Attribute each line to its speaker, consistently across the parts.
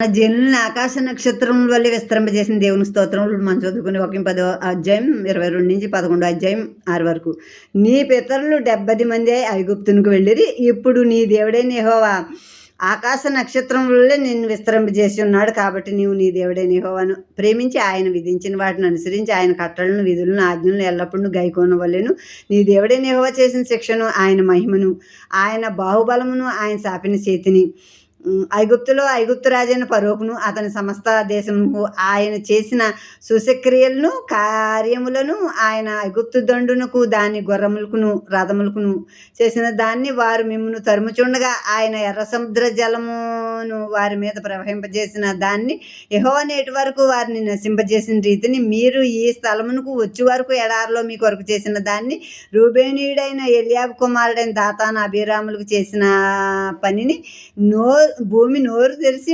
Speaker 1: మన జనుల్ని ఆకాశ నక్షత్రం వల్లే విస్తరింపజేసిన దేవుని స్తోత్రం. ఇప్పుడు మనం చదువుకునే 10 అధ్యాయం 22-11 అధ్యాయం 6 వరకు. నీ పితరులు 70 మంది ఐగుప్తునికి వెళ్ళిరి. ఇప్పుడు నీ దేవుడైన యెహోవా ఆకాశ నక్షత్రం వల్లే నిన్ను విస్తరింపజేసి ఉన్నాడు. కాబట్టి నీవు నీ దేవుడైన యెహోవాను ప్రేమించి ఆయన విధించిన వాటిని అనుసరించి ఆయన కట్టడలను, విధులను, ఆజ్ఞలను ఎల్లప్పుడూ గైకొనవలెను. నీ దేవుడైన యెహోవా చేసిన శిక్షను, ఆయన మహిమను, ఆయన బాహుబలమును, ఆయన చాపిన చేతిని, ఐగుప్తులో ఐగుప్తు రాజైన ఫరోకును అతని సమస్త దేశమునకు ఆయన చేసిన సూచక్రియలను, కార్యములను, ఆయన ఐగుప్తు దండునకు దాని గుర్రములకును రథములకును చేసిన దాన్ని వారు మిమ్మును తరుముచుండగా ఆయన ఎర్ర సముద్ర జలమును వారి మీద ప్రవహింపజేసిన దాన్ని, యెహోవా నేటి వరకు వారిని నశింపజేసిన రీతిని, మీరు ఈ స్థలమునకు వచ్చి వరకు ఎడారిలో మీ కొరకు చేసిన దాన్ని, రూబేనీయుడైన ఎలియాబు కుమారుడైన దాతాను అబీరాములకు చేసిన పనిని, భూమి నోరు తెరిచి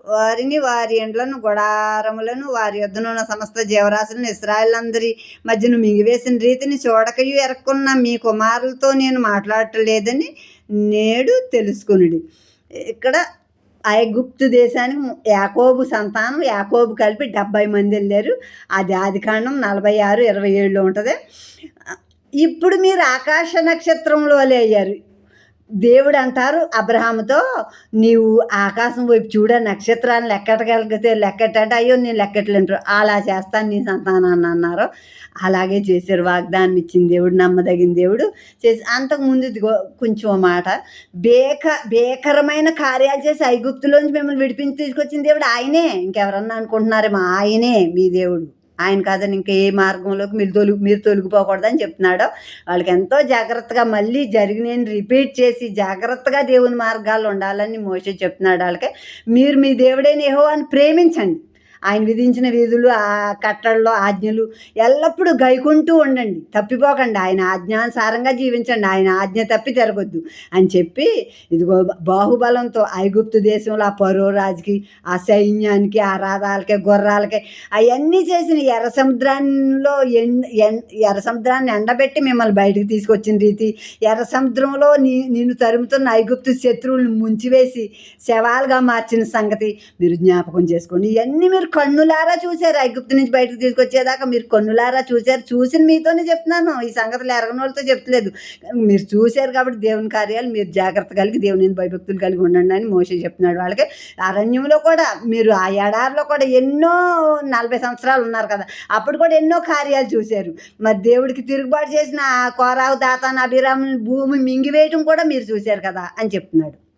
Speaker 1: వారిని వారి ఇండ్లను, గుడారములను, వారి యొద్దనున్న సమస్త జీవరాశులను ఇశ్రాయేలందరి మధ్యను మింగివేసిన రీతిని చూడకయు ఎరక్కున్న మీ కుమారులతో నేను మాట్లాడలేదని నేడు తెలుసుకొనుడి. ఇక్కడ ఐగుప్తు దేశానికి యాకోబు సంతానం, యాకోబు కలిపి 70 మంది వెళ్ళారు. అది ఆదికాండం 46-27లో ఉంటుంది. ఇప్పుడు మీరు ఆకాశ నక్షత్రంలో వలె అయ్యారు. దేవుడు అంటారు అబ్రహాముతో, నీవు ఆకాశం వైపు చూడ, నక్షత్రాలను లెక్కటగలిగితే లెక్కటంటే, అయ్యో నేను లెక్కట్లేంటారు, అలా చేస్తాను నీ సంతానాన్ని అన్నారు. అలాగే చేశారు. వాగ్దానం ఇచ్చిన దేవుడు, నమ్మదగిన దేవుడు చేసి అంతకుముందు కొంచెం మాట భీకరమైన కార్యాలు చేసి ఐగుప్తులోంచి మిమ్మల్ని విడిపించి తీసుకొచ్చిన దేవుడు ఆయనే. ఇంకెవరన్నా అనుకుంటున్నారేమో, ఆయనే మీ దేవుడు. ఆయన కాదని ఇంకా ఏ మార్గంలోకి మీరు తొలగిపోకూడదని చెప్తున్నాడో వాళ్ళకి ఎంతో జాగ్రత్తగా మళ్ళీ జరిగినని రిపీట్ చేసి జాగ్రత్తగా దేవుని మార్గాల్లో ఉండాలని మోషే చెప్తున్నాడు వాళ్ళకి. మీరు మీ దేవుడైన యెహోవాను ప్రేమించండి. ఆయన విధించిన విధులు, ఆ కట్టడలు, ఆజ్ఞలు ఎల్లప్పుడూ గైకుంటూ ఉండండి, తప్పిపోకండి. ఆయన ఆజ్ఞానుసారంగా జీవించండి, ఆయన ఆజ్ఞ తప్పి తిరగొద్దు అని చెప్పి, ఇదిగో బాహుబలంతో ఐగుప్తు దేశంలో ఆ ఫరో రాజుకి, ఆ సైన్యానికి, ఆ రథాలకి, గుర్రాలకి అవన్నీ చేసిన ఎర్ర సముద్రాన్ని ఎండబెట్టి మిమ్మల్ని బయటకు తీసుకొచ్చిన రీతి, ఎర్ర సముద్రంలో నిన్ను తరుముతున్న ఐగుప్తు శత్రువులను ముంచివేసి శవాలుగా మార్చిన సంగతి మీరు జ్ఞాపకం చేసుకోండి. ఇవన్నీ మీరు కన్నులారా చూశారు. ఐగుప్తు నుంచి బయటకు తీసుకొచ్చేదాకా మీరు కన్నులారా చూశారు. చూసిన మీతోనే చెప్తున్నాను, ఈ సంగతులు ఎరగని వాళ్ళతో చెప్తలేదు. మీరు చూశారు కాబట్టి దేవుని కార్యాలు మీరు జాగ్రత్త కలిగి దేవుని భయభక్తులు కలిగి ఉండండి అని మోషే చెప్తున్నాడు వాళ్ళకి. అరణ్యంలో కూడా మీరు ఆ ఎడారిలో కూడా ఎన్నో 40 సంవత్సరాలు ఉన్నారు కదా, అప్పుడు కూడా ఎన్నో కార్యాలు చూశారు. మరి దేవుడికి తిరుగుబాటు చేసిన ఆ కోరాహు, దాతాను, అబీరాముని భూమి మింగివేయటం కూడా మీరు చూశారు కదా అని చెప్తున్నాడు.